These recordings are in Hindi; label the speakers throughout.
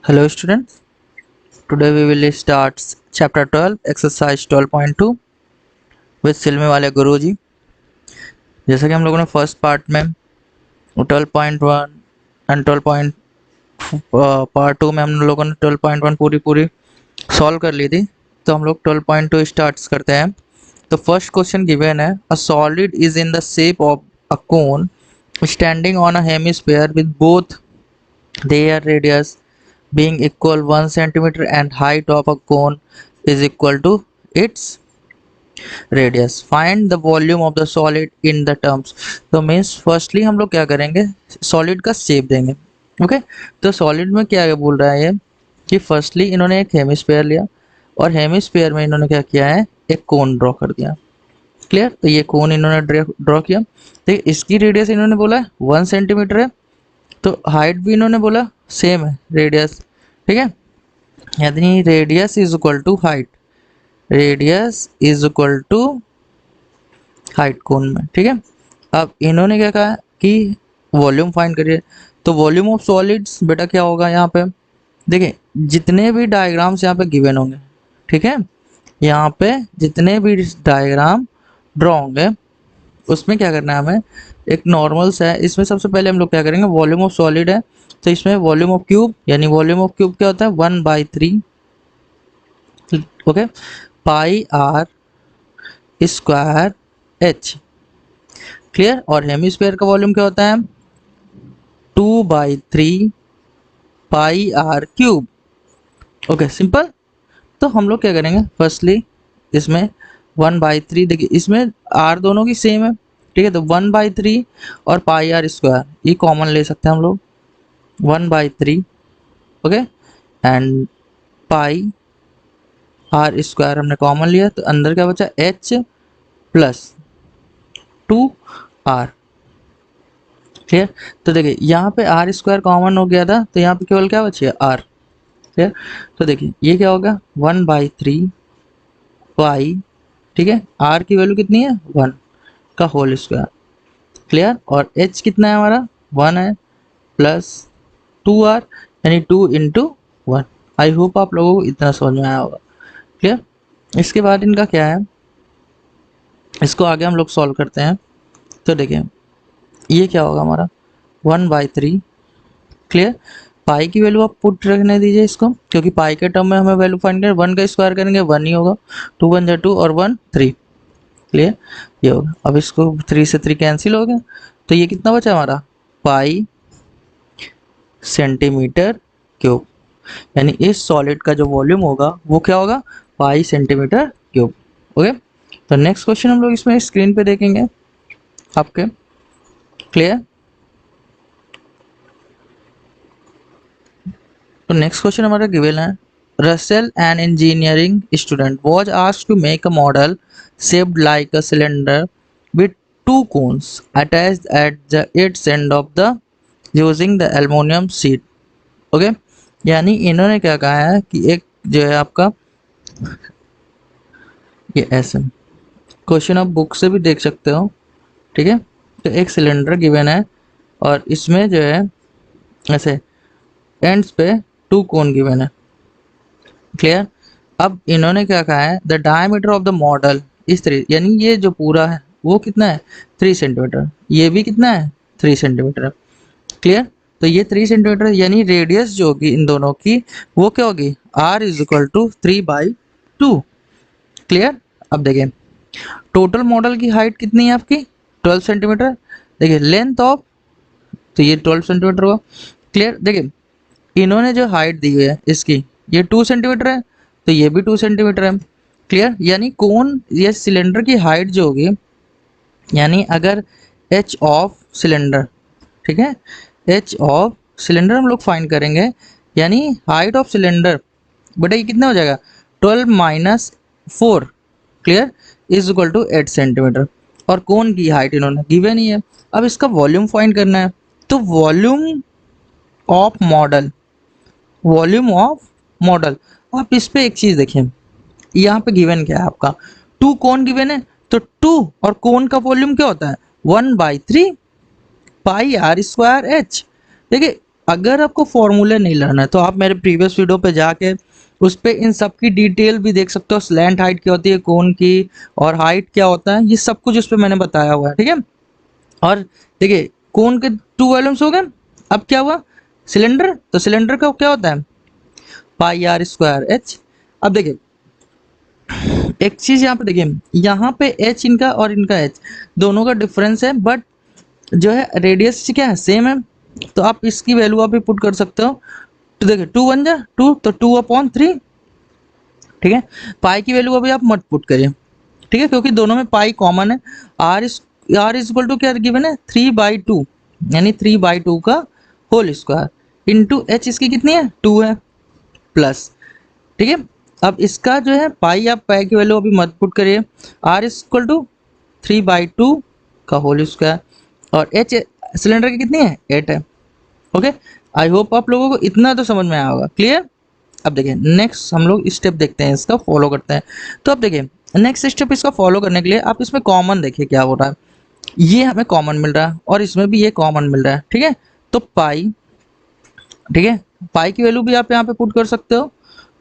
Speaker 1: Hello students, today we will start chapter 12 exercise 12.2 with सिलमे वाले गुरुजी। जैसा कि हम लोगों ने फर्स्ट पार्ट में 12.1 एंड 12. पार्ट 2 में हम लोगों ने 12.1 पूरी सॉल्व कर ली थी, तो हम लोग 12.2 स्टार्ट करते हैं। तो फर्स्ट क्वेश्चन गिवन है, a solid is in the shape of a cone standing on a hemisphere with both their radius being equal 1 centimeter and height of a cone is equal to its radius. Find the volume of the solid in the terms. तो मीन्स फर्स्टली हम लोग क्या करेंगे, सॉलिड का शेप देंगे। ओके तो सॉलिड में क्या बोल रहा है ये कि फर्स्टली इन्होंने एक हेमिस्फीयर लिया और हेमिस्फीयर में इन्होंने क्या किया है, एक कोन ड्रॉ कर दिया। क्लियर, तो ये कोन इन्होंने ड्रॉ किया। तो इसकी रेडियस इन्होंने बोला है 1 सेंटीमीटर है, तो हाइट भी इन्होंने बोला सेम है रेडियस। ठीक है, यानी radius is equal to height, radius is equal to height cone में। ठीक है, अब इन्होंने क्या कहा कि वॉल्यूम फाइंड करिए। तो वॉल्यूम ऑफ सॉलिड्स बेटा क्या होगा, यहाँ पे देखिए जितने भी डायग्राम्स यहाँ पे गिवन होंगे, ठीक है, यहाँ पे जितने भी डायग्राम ड्रॉ होंगे उसमें क्या करना है हमें, एक नॉर्मल सा है, इसमें सबसे पहले हम लोग क्या करेंगे, वॉल्यूम ऑफ सॉलिड है तो इसमें वॉल्यूम ऑफ क्यूब, यानी वॉल्यूम ऑफ क्यूब क्या होता है 1/3, okay, pi r square h. Clear, और हेमिस्फीयर का वॉल्यूम क्या होता है 2/3 pi r cube. Okay simple. तो हम लोग क्या करेंगे, फर्स्टली इसमें 1/3, देखिए इसमें आर दोनों की सेम है, ठीक है, तो 1/3 और पाई आर स्क्वायर ये कॉमन ले सकते हैं हम लोग, 1/3, okay, and pi r square हमने कॉमन लिया तो अंदर क्या बचा एच प्लस 2r। क्लियर, तो देखिए यहाँ पे आर स्क्वायर कॉमन हो गया था तो यहाँ पे केवल क्या बचे आर। क्लियर, तो देखिए ये क्या होगा 1/3 पाई, ठीक है, आर की वैल्यू कितनी है 1 का होल स्क्वायर। क्लियर, और एच कितना है हमारा 1 है, प्लस 2r यानी 2 इंटू 1। आई होप आप लोगों को इतना समझ में आया होगा। क्लियर, इसके बाद इनका क्या है, इसको आगे हम लोग सॉल्व करते हैं। तो देखिए ये क्या होगा हमारा 1/3। क्लियर, पाई की वैल्यू आप पुट रखने दीजिए इसको, क्योंकि पाई के टर्म में हमें वैल्यू फाइंड करें, 1 का स्क्वायर करेंगे 1 ही होगा, 2 1 जा 2 और 1 3। क्लियर, ये होगा। अब इसको 3 से 3 कैंसिल हो गया तो ये कितना बचा हमारा पाई सेंटीमीटर क्यूब, यानी इस सॉलिड का जो वॉल्यूम होगा वो क्या होगा पाई सेंटीमीटर क्यूब। ओके, तो नेक्स्ट क्वेश्चन हम लोग इसमें स्क्रीन पे देखेंगे आपके। क्लियर, तो नेक्स्ट क्वेश्चन हमारा गिवन है, Russell an engineering student was asked to make a model shaped like a cylinder with two cones attached at the its end of the using the aluminum sheet। Okay, यानी इन्होंने क्या कहा है कि एक जो है आपका ये ऐसे क्वेश्चन आप बुक से भी देख सकते हो, ठीक है, तो एक सिलेंडर गिवन है और इसमें जो है ऐसे एंड्स पे 2 कोन गिवन है। क्लियर, अब इन्होंने क्या कहा है, the diameter of the model इस तरह, यानी ये जो पूरा है वो कितना है 3 सेंटीमीटर, ये भी कितना है 3 सेंटीमीटर। क्लियर, तो ये 3 सेंटीमीटर यानी रेडियस जो होगी इन दोनों की वो क्या होगी r is equal to 3/2। Clear, अब देखिए टोटल मॉडल की हाइट कितनी है आपकी 12 सेंटीमीटर, देखिए लेंथ ऑफ, तो ये 12 सेंटीमीटर होगा। क्लियर, देखिए इन्होंने जो हाइट दी हुई है इसकी ये 2 सेंटीमीटर है तो ये भी 2 सेंटीमीटर है। क्लियर, यानी कोन ये सिलेंडर की हाइट जो होगी, यानी अगर एच ऑफ सिलेंडर, ठीक है, एच ऑफ सिलेंडर हम लोग फाइंड करेंगे, यानी हाइट ऑफ सिलेंडर बेटा ये कितना हो जाएगा 12 minus 4। Clear, is equal to 8 centimetre, और कोन की हाइट इन्होंने गिवन ही है। अब इसका वॉल्यूम फाइंड करना है, तो volume of model, volume of model, आप इस पे एक चीज देखिए, यहाँ पे गिवन क्या है आपका 2 कोन गिवन है, तो 2 और कोन का वॉल्यूम क्या होता है 1/3 पाई आर स्क्वायर एच। देखिए अगर आपको फॉर्मूले नहीं लर्न है तो आप मेरे प्रीवियस वीडियो पे जाके उस पे इन सब की डिटेल भी देख सकते हो। स्लैंट हाइट क्या होती है कोन की, और हाइट क्या होता है, ये सब कुछ उस पे मैंने बताया हुआ है, ठीक है। और देखिए कोन के टू वॉल्यूम्स हो गए। अब क्या हुआ, सिलेंडर, तो सिलेंडर का क्या होता है पाई आर स्क्वायर एच। अब देखिए एक चीज यहाँ पे देखिए, यहाँ पे एच इनका और इनका एच दोनों का डिफरेंस है, बट जो है रेडियस क्या है, सेम है। तो आप इसकी वैल्यू आप भी पुट कर सकते हो। तो देखिए 2 1 जा 2, तो 2/3, ठीक है। पाई की वैल्यू अभी आप मत पुट करिए, ठीक है, क्योंकि दोनों में पाई कॉमन है। आर इज इक्वल टू क्या गिवन है 3/2, यानी 3/2 का होल स्क्वायर इंटू एच, इसकी कितनी है 2 है, प्लस, ठीक है। अब इसका जो है पाई, आप पाई की वैल्यू अभी मत पुट करिए। आर इज इक्वल टू 3/2 का होल स्क्वायर, और एच सिलेंडर की कितनी है 8 है। ओके, आई होप आप लोगों को इतना तो समझ में आया होगा, क्लियर। अब देखिए नेक्स्ट हम लोग स्टेप देखते हैं, इसका फॉलो करते हैं। तो अब देखिए नेक्स्ट स्टेप इसका फॉलो करने के लिए आप इसमें कॉमन देखिए क्या हो रहा है। ये हमें कॉमन मिल रहा है और इसमें भी ये कॉमन मिल रहा है, ठीक है। तो पाई, ठीक है, पाई की वैल्यू भी आप यहाँ पे पुट कर सकते हो,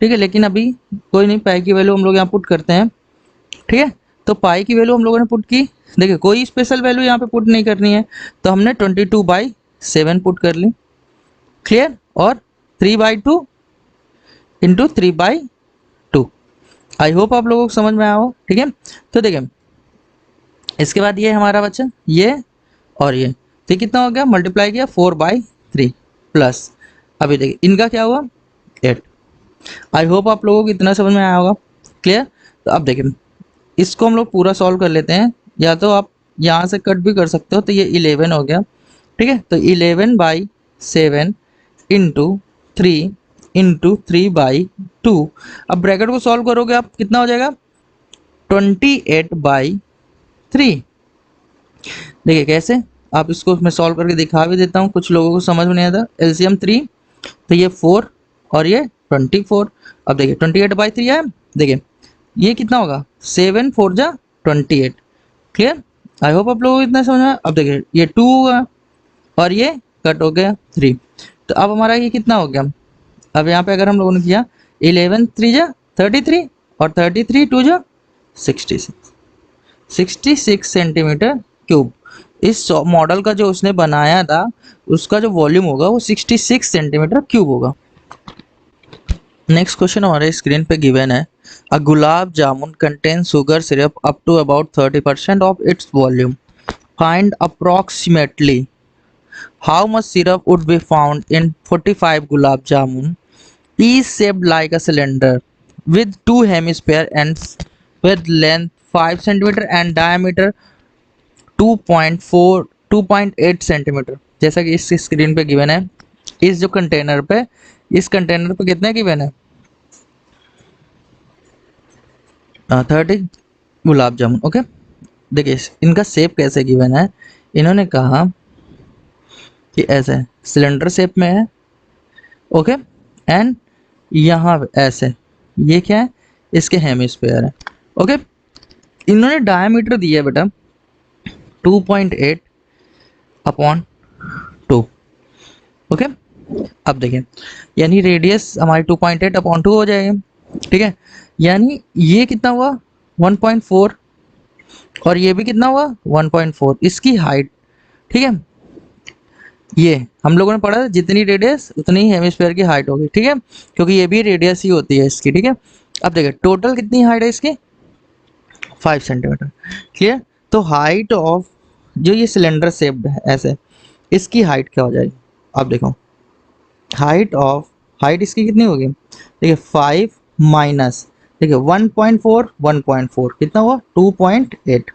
Speaker 1: ठीक है, लेकिन अभी कोई नहीं, पाई की वैल्यू हम लोग यहाँ पुट करते हैं, ठीक है। तो पाई की वैल्यू हम लोगों ने पुट की, देखिए कोई स्पेशल वैल्यू यहाँ पे पुट नहीं करनी है, तो हमने 22/7 पुट कर ली, क्लियर। और 3/2 इंटू 3/2। आई होप आप लोगों को समझ में आया हो, ठीक है। तो देखिए इसके बाद ये हमारा बच्चा ये और ये, तो कितना हो गया, मल्टीप्लाई किया 4/3 प्लस, अभी देखिए इनका क्या हुआ 8। आई होप आप लोगों को इतना समझ में आया होगा, क्लियर। तो अब देखिए इसको हम लोग पूरा सॉल्व कर लेते हैं, या तो आप यहाँ से कट भी कर सकते हो, तो ये 11 हो गया, ठीक है। तो 11/7 इंटू 3 इंटू 3/2। अब ब्रैकेट को सॉल्व करोगे आप, कितना हो जाएगा 28/3। देखिए कैसे, आप इसको मैं सॉल्व करके दिखा भी देता हूँ, कुछ लोगों को समझ में नहीं आता। एलसीएम 3, तो ये 4 और ये 24। अब देखिए 28/3 है, देखिए ये कितना होगा 7 4 जा 28, क्लियर। आई होप आप लोगों को इतना समझ में आया। अब देखिए ये 2 होगा और ये कट हो गया 3, तो अब हमारा ये कितना हो गया। अब यहाँ पे अगर हम लोगों ने किया 11 3 जा 33 और 33 2 जा 66 सेंटीमीटर क्यूब। इस मॉडल का जो उसने बनाया था उसका जो वॉल्यूम होगा वो 66 सेंटीमीटर क्यूब होगा। नेक्स्ट क्वेश्चन हमारे स्क्रीन पे गिवन है, a gulab jamun contain sugar syrup up to about 30% of its volume, find approximately how much syrup would be found in 45 gulab jamun, each shaped like a cylinder with two hemisphere ends with length 5 centimeter and diameter 2.8 centimetre. जैसा कि इस स्क्रीन पे गिवन है, इस जो कंटेनर पे, इस कंटेनर पे कितने गिवन है 30 गुलाब जामुन। ओके, देखिए इनका शेप कैसे गिवन है, इन्होंने कहा कि ऐसे सिलेंडर शेप में है, ओके, एंड यहाँ ऐसे, ये क्या है इसके हेमिस्फीयर है, ओके। इन्होंने डायमीटर दिया है बेटा 2.8/2, ओके। अब देखिए यानी रेडियस हमारी 2.8/2 हो जाएगी, ठीक है। यानी ये कितना हुआ 1.4 और ये भी कितना हुआ 1.4, इसकी हाइट, ठीक है। ये हम लोगों ने पढ़ा जितनी रेडियस उतनी हेमिस्फीयर की हाइट होगी, ठीक है, क्योंकि ये भी रेडियस ही होती है इसकी, ठीक है। अब देखिए टोटल कितनी हाइट है इसकी 5 सेंटीमीटर, क्लियर। तो हाइट ऑफ जो ये सिलेंडर शेप्ड है ऐसे, इसकी हाइट क्या हो जाएगी, अब देखो हाइट इसकी कितनी होगी, देखिए 5 माइनस, देखिए 1.4 कितना हुआ 2.8,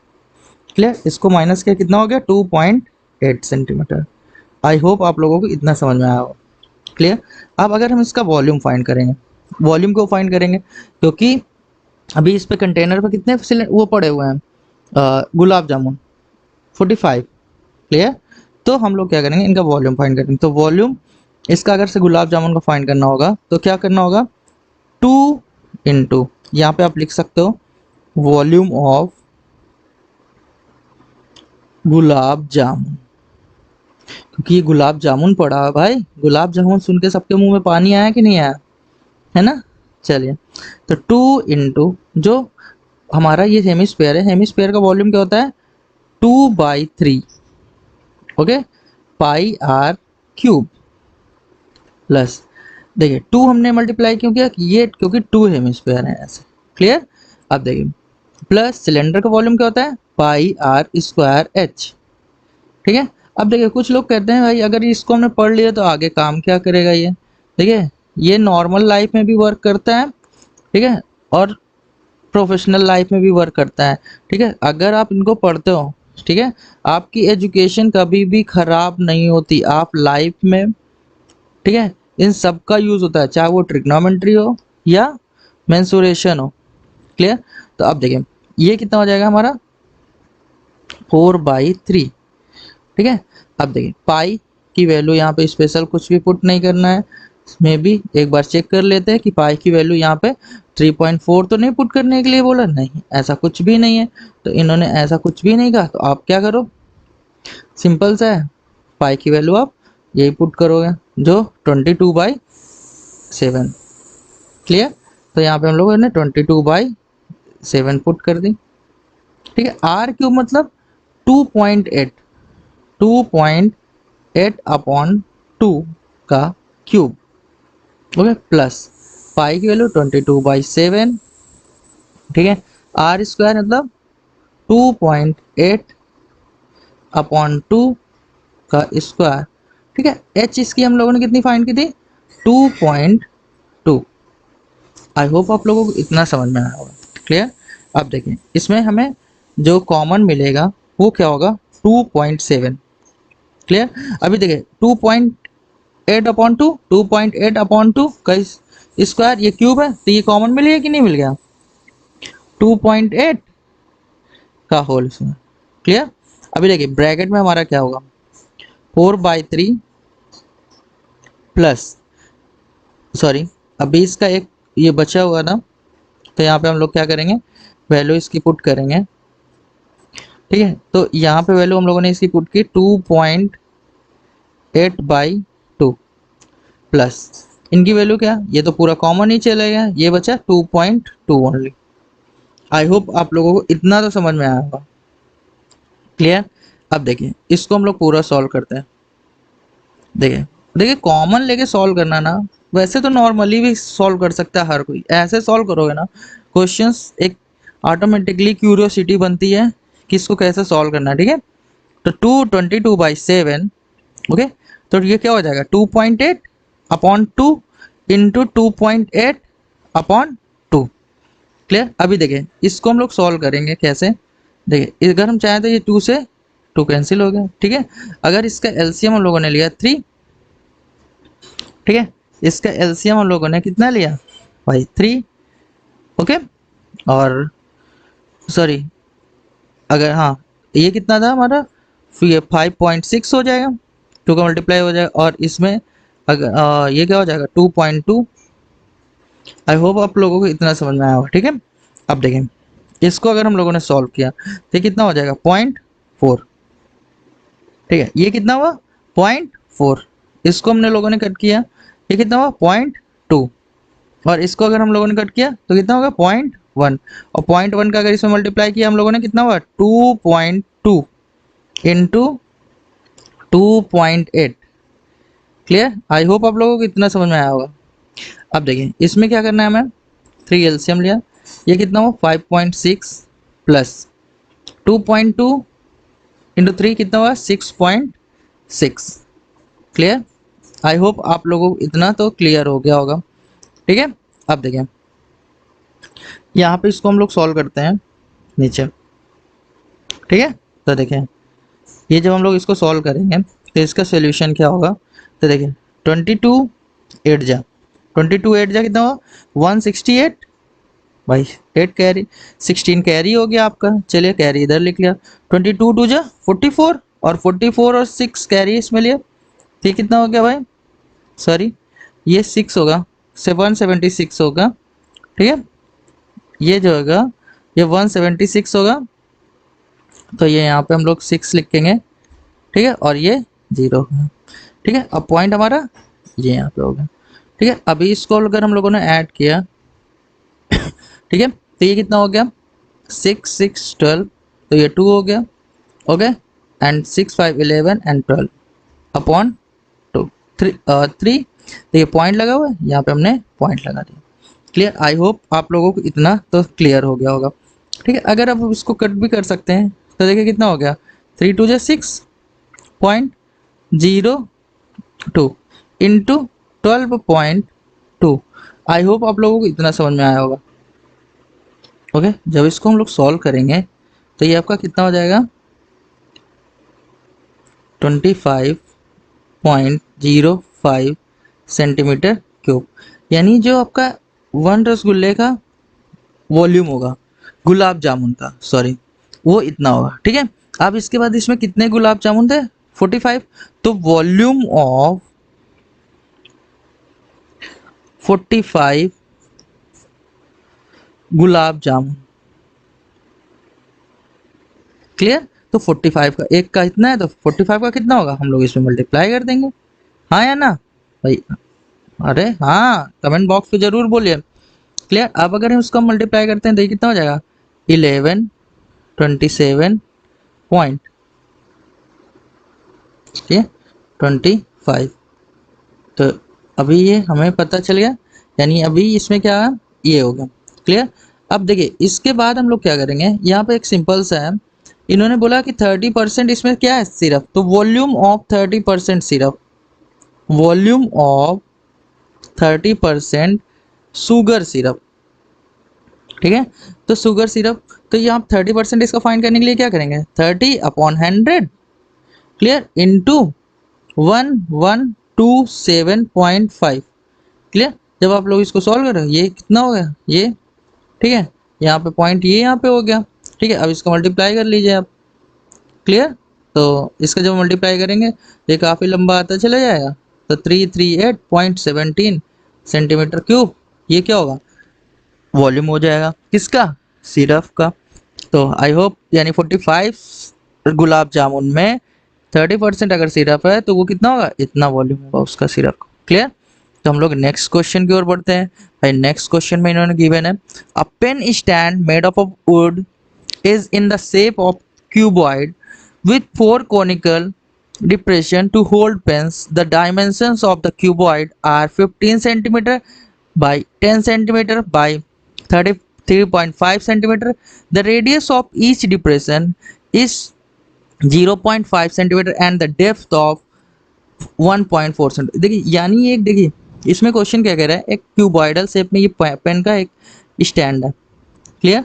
Speaker 1: क्लियर। इसको माइनस किया कितना हो गया 2.8 सेंटीमीटर। आई होप आप लोगों को इतना समझ में आया हो, क्लियर। अब अगर हम इसका वॉल्यूम फाइंड करेंगे, वॉल्यूम को फाइंड करेंगे, क्योंकि अभी इस पे कंटेनर पे कितने वो पड़े हुए हैं गुलाब जामुन 45, क्लियर। तो हम लोग क्या करेंगे इनका वॉल्यूम फाइंड करेंगे। तो वॉल्यूम इसका अगर से गुलाब जामुन का फाइंड करना होगा तो क्या करना होगा 2 इंटू, यहाँ पे आप लिख सकते हो वॉल्यूम ऑफ गुलाब जामुन, क्योंकि ये गुलाब जामुन पड़ा है भाई, गुलाब जामुन सुन के सबके मुंह में पानी आया कि नहीं आया, है ना। चलिए, तो 2 इंटू जो हमारा ये हेमिस्फेयर है, हेमिस्फेयर का वॉल्यूम क्या होता है 2/3, okay, pi r cube plus, देखिए 2 हमने मल्टीप्लाई क्यों किया, ये क्योंकि 2 हेमिस्फेयर है ऐसे, क्लियर। अब देखिए प्लस सिलेंडर का वॉल्यूम क्या होता है पाई आर स्क्वायर एच, ठीक है। अब देखिए कुछ लोग कहते हैं भाई अगर इसको हमने पढ़ लिया तो आगे काम क्या करेगा ये, देखिए ये नॉर्मल लाइफ में भी वर्क करता है, ठीक है, और प्रोफेशनल लाइफ में भी वर्क करता है, ठीक है। अगर आप इनको पढ़ते हो, ठीक है, आपकी एजुकेशन कभी भी खराब नहीं होती, आप लाइफ में, ठीक है, इन सब का यूज होता है, चाहे वो ट्रिग्नोमेट्री हो या मेंसुरेशन हो, क्लियर। तो अब देखिए ये कितना हो जाएगा हमारा 4/3, ठीक है। अब देखिए पाई की वैल्यू यहाँ पे स्पेशल कुछ भी पुट नहीं करना है, में भी एक बार चेक कर लेते हैं कि पाई की वैल्यू यहाँ पे 3.4 तो नहीं पुट करने के लिए बोला, नहीं ऐसा कुछ भी नहीं है, तो इन्होंने ऐसा कुछ भी नहीं कहा, तो आप क्या करो, सिंपल सा है, पाई की वैल्यू आप यही पुट करोगे जो 22/7, क्लियर। तो यहाँ पे हम लोगों ने 22/7 पुट कर दी, ठीक है। आर क्यूब मतलब 2.8, 2.8/2 का क्यूब, ओके, प्लस पाई की वैल्यू 22/7, ठीक है। आर स्क्वायर मतलब 2.8/2 का स्क्वायर, ठीक है। एच इसकी हम लोगों ने कितनी फाइंड की थी 2.2। आई होप आप लोगों को इतना समझ में आया होगा, क्लियर। अब देखें इसमें हमें जो कॉमन मिलेगा वो क्या होगा 2.7, क्लियर। अभी देखिए 2.8/2, 2.8/2 का स्क्वायर, ये क्यूब है तो ये कॉमन मिल गया कि नहीं मिल गया 2.8 का होल इसमें, क्लियर। अभी देखिए ब्रैकेट में हमारा क्या होगा 4/3 प्लस, सॉरी अभी इसका एक ये बचा हुआ ना, तो यहाँ पे हम लोग क्या करेंगे वैल्यू इसकी पुट करेंगे, ठीक है। तो यहाँ पे वैल्यू हम लोगों ने इसकी पुट की 2.8/2 प्लस इनकी वैल्यू क्या, ये तो पूरा कॉमन ही चलेगा, ये बचा 2.2 ओनली। आई होप आप लोगों को इतना तो समझ में आया होगा, क्लियर। अब देखिए इसको हम लोग पूरा सॉल्व करते हैं, देखिए देखिए कॉमन लेके सॉल्व करना ना, वैसे तो नॉर्मली भी सॉल्व कर सकता है हर कोई, ऐसे सॉल्व करोगे ना क्वेश्चंस, एक ऑटोमेटिकली क्यूरियोसिटी बनती है कि इसको कैसे सॉल्व करना है, ठीक है। तो 222/7, ओके, तो ये क्या हो जाएगा 2.8/2 इंटू 2.8/2, क्लियर। अभी देखिए इसको हम लोग सॉल्व करेंगे कैसे, देखिए अगर हम चाहें तो ये 2 से 2 कैंसिल हो गया, ठीक है। अगर इसका एलसीएम हम लोगों ने लिया 3, ठीक है, इसका एलसीएम हम लोगों ने कितना लिया भाई 3, ओके, और सॉरी अगर हाँ ये कितना था हमारा, फिर ये 5.6 हो जाएगा, 2 का मल्टीप्लाई हो जाएगा, और इसमें अगर ये क्या हो जाएगा 2.2। आई होप आप लोगों को इतना समझ में आया होगा, ठीक है। अब देखें इसको अगर हम लोगों ने सॉल्व किया तो कितना हो जाएगा 0.4, ठीक है। ये कितना हुआ 0.4, इसको हमने लोगों ने कट किया, ये कितना हुआ 0.2, और इसको अगर हम लोगों ने कट किया तो कितना होगा 0.1, और 0.1 का अगर इसमें मल्टीप्लाई किया हम लोगों ने कितना हुआ 2.2 इंटू 2.8, क्लियर। आई होप आप लोगों को इतना समझ में आया होगा। अब देखिए इसमें क्या करना है हमें, 3 एलसीएम लिया, ये कितना हुआ 5.6 प्लस 2.2 इंटू 3 कितना हुआ 6.6, क्लियर। आई होप आप लोगों को इतना तो क्लियर हो गया होगा, ठीक है। अब देखिए यहाँ पे इसको हम लोग सॉल्व करते हैं नीचे, ठीक है। तो देखें ये जब हम लोग इसको सॉल्व करेंगे तो इसका सोल्यूशन क्या होगा, तो देखिए 22 8 जा कितना हुआ 168, भाई 8 कैरी 16 कैरी हो गया आपका, चलिए कैरी इधर लिख लिया, 22 2 जा 44, और 44 और 6 कैरी इसमें लिया, तो ये कितना हो गया भाई, सॉरी ये 6 होगा 176 होगा, ठीक है। ये जो होगा ये 176 होगा, तो ये यहाँ पे हम लोग 6 लिखेंगे, ठीक है, और ये 0। ठीक है, अब पॉइंट हमारा ये यहाँ पे हो गया। ठीक है, अभी इसको अगर हम लोगों ने ऐड किया, ठीक है, तो ये कितना हो गया 6 6 12, तो ये 2 हो गया। ओके, एंड 6 5 11 एंड 12 अपॉन 2 3 तो ये पॉइंट लगा हुआ है, यहाँ पे हमने पॉइंट लगा दिया। क्लियर, आई होप आप लोगों को इतना तो क्लियर हो गया होगा। ठीक है, अगर आप इसको कट भी कर सकते हैं तो देखिए कितना हो गया 3 2 जा 6.02 इंटू 12.2। आई होप आप लोगों को इतना समझ में आया होगा। ओके, जब इसको हम लोग सॉल्व करेंगे तो ये आपका कितना हो जाएगा 25.05 सेंटीमीटर क्यूब, यानी जो आपका 1 रसगुल्ले का वॉल्यूम होगा, गुलाब जामुन का सॉरी, वो इतना होगा। ठीक है, अब इसके बाद इसमें कितने गुलाब जामुन थे 45, तो volume of 45 gulab jamun. Clear, तो 45 का एक का इतना है तो 45 का कितना होगा, हम लोग इसमें मल्टीप्लाई कर देंगे। हाँ या ना भाई, अरे हाँ, कमेंट बॉक्स पे जरूर बोलिए। क्लियर, अब अगर हम उसका मल्टीप्लाई करते हैं तो ये कितना हो जाएगा 11 27 पॉइंट, ठीक है 25। तो अभी ये हमें पता चल गया, यानी अभी इसमें क्या है ये हो गया। क्लियर, अब देखिए इसके बाद हम लोग क्या करेंगे, यहाँ पे एक सिंपल सा है, इन्होंने बोला कि 30% इसमें क्या है सिरप, तो volume of 30% syrup, volume of 30% sugar syrup. ठीक है, तो शुगर सिरप, तो ये आप 30% इसका फाइंड करने के लिए क्या करेंगे 30/100, क्लियर, इंटू 1127.5। क्लियर, जब आप लोग इसको सॉल्व करें ये कितना हो गया ये, ठीक है, यहाँ पे पॉइंट ये यहाँ पे हो गया। ठीक है, अब इसका मल्टीप्लाई कर लीजिए आप। क्लियर, तो इसका जब मल्टीप्लाई करेंगे ये काफ़ी लंबा आता चला जाएगा, तो 338.17 सेंटीमीटर क्यूब ये क्या होगा वॉल्यूम हो जाएगा किसका सिरप का। तो आई होप यानी 45 गुलाब जामुन में 30% अगर सिरप है तो वो कितना होगा इतना वॉल्यूम होगा उसका सिरप का। क्लियर, तो हम लोग नेक्स्ट क्वेश्चन की ओर बढ़ते हैं। भाई नेक्स्ट क्वेश्चन में इन्होंने गिवन है a pen stand made of wood is in the shape of cuboid with 4 conical depression to hold pens. The dimensions of the cuboid are 15 centimeter by 10 centimeter by 33.5 centimeter. The radius of each depression is 0.5 centimeter and the depth of 1.4 centimeter। देखिए यानी एक देखिए इसमें क्वेश्चन क्या कह रहा है, एक क्यूबॉइडल शेप में ये पेन का एक स्टैंड है। क्लियर,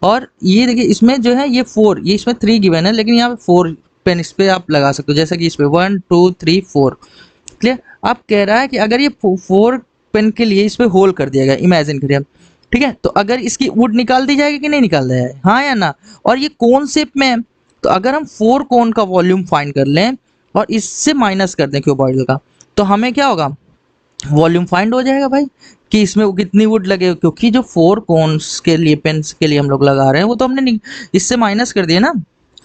Speaker 1: और ये देखिए इसमें जो है ये 4, ये इसमें 3 गिवन है लेकिन यहाँ पे 4 पेन इस पे आप लगा सकते हो, जैसे कि इस पे 1 2 3 4। क्लियर, आप कह रहा है कि अगर ये 4 पेन के लिए इस पे होल कर दिया गया, इमेजिन करिए, ठीक है, तो अगर इसकी वुड निकाल दी जाएगी कि नहीं निकाल दी जाएगी, हाँ या ना, और ये कोन शेप में है, तो अगर हम 4 कोन का वॉल्यूम फाइंड कर लें और इससे माइनस कर दें क्यूबॉइडल का, तो हमें क्या होगा वॉल्यूम फाइंड हो जाएगा भाई कि इसमें वो कितनी वुड लगे, क्योंकि जो 4 कोन्स के लिए पेन्स के लिए हम लोग लगा रहे हैं वो तो हमने इससे माइनस कर दिया ना।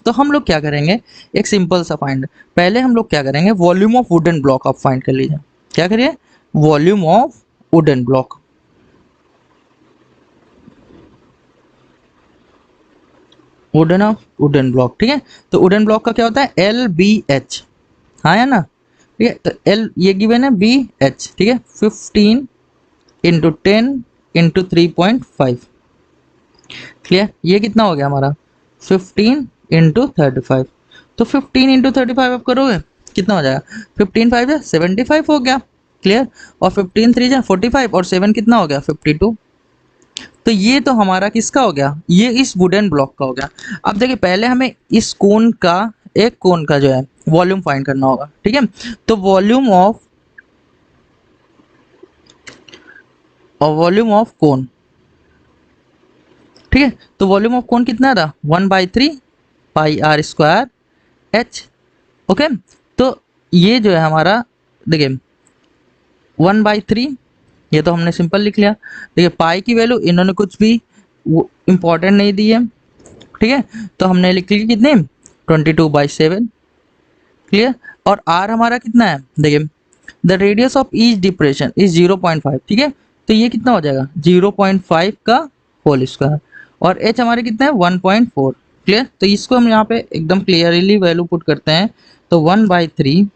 Speaker 1: तो हम लोग क्या करेंगे एक सिंपल सा फाइंड, पहले हम लोग क्या करेंगे वॉल्यूम ऑफ वुडन ब्लॉक आप फाइंड कर लीजिए। क्या करिए volume of wooden block, wooden block. ठीक है, तो वुडन ब्लॉक का क्या होता है LBH, हाँ या ना, ठीक है, तो L ये गिवन है BH, ठीक है 15 इंटू 10 इंटू 3.5। क्लियर, ये कितना हो गया हमारा 15 इंटू 35, तो 15 इंटू 35 आप करोगे कितना हो जाएगा 15 5 है 75 हो गया। क्लियर, और 15 3 जा 45 और 7 कितना हो गया 52। तो ये तो हमारा किसका हो गया, ये इस वुडन ब्लॉक का हो गया। अब देखिए पहले हमें इस कोन का, एक कोन का जो है वॉल्यूम फाइंड करना होगा। ठीक है, तो वॉल्यूम ऑफ कोन, ठीक है, तो वॉल्यूम ऑफ कोन कितना था 1/3 पाई आर स्क्वायर एच। ओके, तो ये जो है हमारा देखिए 1/3, ये तो हमने सिंपल लिख लिया। देखिए पाई की वैल्यू इन्होंने कुछ भी इम्पोर्टेंट नहीं दी है, ठीक है, तो हमने लिख ली कितने 22/7। क्लियर, और आर हमारा कितना है, देखिए the radius of each depression is 0.5, ठीक है, तो ये कितना हो जाएगा 0.5 का होल स्क्वायर, और एच हमारे कितना है 1.4। क्लियर, तो इसको हम यहाँ पे एकदम क्लियरली वैल्यू पुट करते हैं, तो 1/3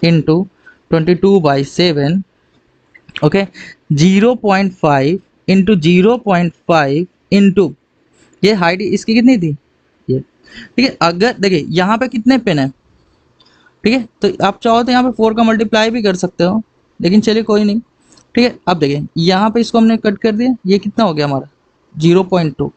Speaker 1: इंटू 22/7, ओके, 0.5 इंटू 0.5 इंटू ये हाइट इसकी कितनी थी ये, ठीक है। अगर देखिए यहाँ पे कितने पेन है, ठीक है, तो आप चाहो तो यहाँ पे 4 का मल्टीप्लाई भी कर सकते हो, लेकिन चलिए कोई नहीं, ठीक है। अब देखिए यहाँ पे इसको हमने कट कर दिया, ये कितना हो गया हमारा 0.2,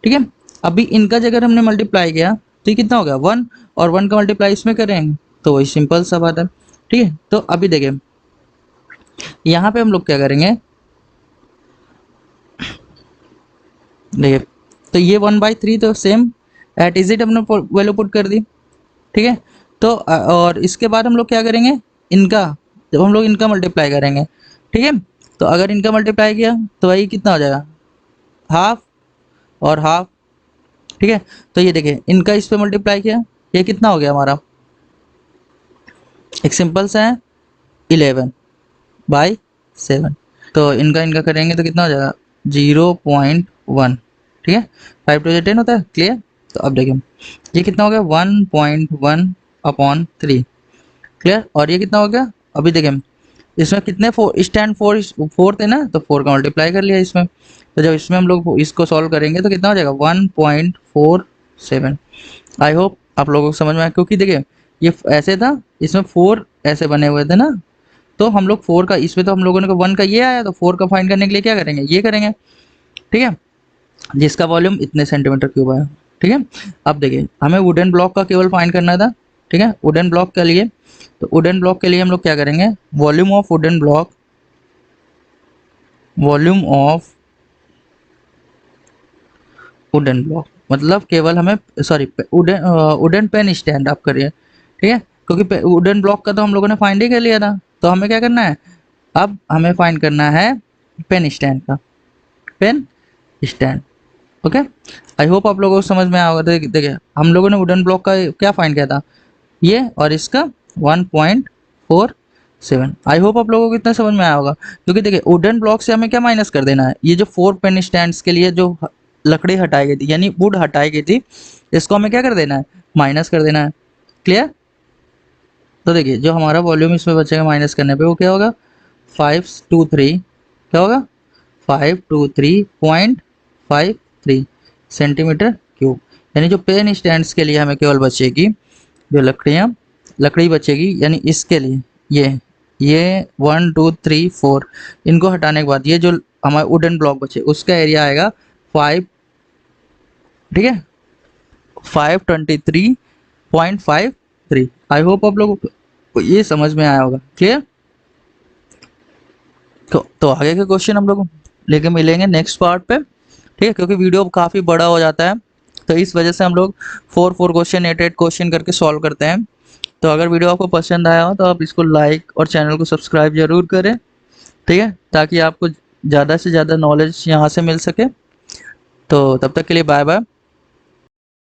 Speaker 1: ठीक है। अभी इनका जगह हमने मल्टीप्लाई किया तो ये कितना हो गया 1, और 1 का मल्टीप्लाई इसमें करेंगे तो वही सिंपल सा बात है, ठीक है। तो अभी देखिए यहाँ पे हम लोग क्या करेंगे, देखिए तो ये 1/3 तो सेम एट इज इट हमने वैल्यू पुट कर दी, ठीक है। तो और इसके बाद हम लोग क्या करेंगे, इनका जब हम लोग इनका मल्टीप्लाई करेंगे, ठीक है, तो अगर इनका मल्टीप्लाई किया तो वही कितना हो जाएगा हाफ और हाफ, ठीक है। तो ये देखिए इनका इस पे मल्टीप्लाई किया, ये कितना हो गया हमारा, एक सिंपल सा है 11/7, तो इनका इनका करेंगे तो कितना हो जाएगा 0.1, ठीक है, 5 to 10 होता है। क्लियर, तो अब देखिए ये कितना हो गया 1.1/3, क्लियर, और ये कितना हो गया, अभी देखिए इसमें कितने स्टैंड फोर थे ना, तो 4 का मल्टीप्लाई कर लिया इसमें, तो जब इसमें हम लोग इसको सॉल्व करेंगे तो कितना हो जाएगा 1.47। आई होप आप लोगों को समझ में आया, क्योंकि देखिए ये ऐसे था, इसमें 4 ऐसे बने हुए थे ना, तो हम लोग 4 का इसमें तो हम लोगों ने 1 का ये आया, तो 4 का फाइंड करने के लिए क्या करेंगे, ये करेंगे, ठीक है, जिसका वॉल्यूम इतने सेंटीमीटर क्यूब है, ठीक है। अब देखिए हमें वुडन ब्लॉक का केवल फाइंड करना था, ठीक है, वुडन ब्लॉक के लिए, तो वुडन ब्लॉक के लिए हम लोग क्या करेंगे, volume of wooden block, volume of wooden block मतलब केवल हमें सॉरी वुडन पेन स्टैंड आप करिए, ठीक है, क्योंकि वुडन ब्लॉक का तो हम लोगों ने फाइंड ही कर लिया था, तो हमें क्या करना है, अब हमें फाइंड करना है पेन स्टैंड का, pen stand, okay. I hope आप लोगों को समझ में आया होगा। देखिए हम लोगों ने वुडन ब्लॉक का क्या फाइंड किया था, ये और इसका 1.47। आई होप आप लोगों को इतना समझ में आया होगा, क्योंकि देखिए वुडन ब्लॉक से हमें क्या माइनस कर देना है, ये जो 4 पेन स्टैंड्स के लिए जो लकड़ी हटाई गई थी यानी वुड हटाई गई थी, इसको हमें क्या कर देना है, माइनस कर देना है। क्लियर, तो देखिए जो हमारा वॉल्यूम इसमें बचेगा माइनस करने पे वो क्या होगा 523, क्या होगा 523.53 सेंटीमीटर क्यूब, यानी जो पेन स्टैंड्स के लिए हमें केवल बचेगी जो लकड़ी बचेगी, यानी इसके लिए ये 1 2 3 4 इनको हटाने के बाद ये जो हमारा वुडन ब्लॉक बचे उसका एरिया आएगा 5, ठीक है, 523.53। आई होप आप लोगों को ये समझ में आया होगा। क्लियर, तो आगे के क्वेश्चन हम लोग लेके मिलेंगे नेक्स्ट पार्ट पे, ठीक है, क्योंकि वीडियो काफ़ी बड़ा हो जाता है, तो इस वजह से हम लोग 4 क्वेश्चन 8 क्वेश्चन करके सॉल्व करते हैं। तो अगर वीडियो आपको पसंद आया हो तो आप इसको लाइक और चैनल को सब्सक्राइब जरूर करें, ठीक है, ताकि आपको ज़्यादा से ज़्यादा नॉलेज यहाँ से मिल सके। तो तब तक के लिए बाय बाय।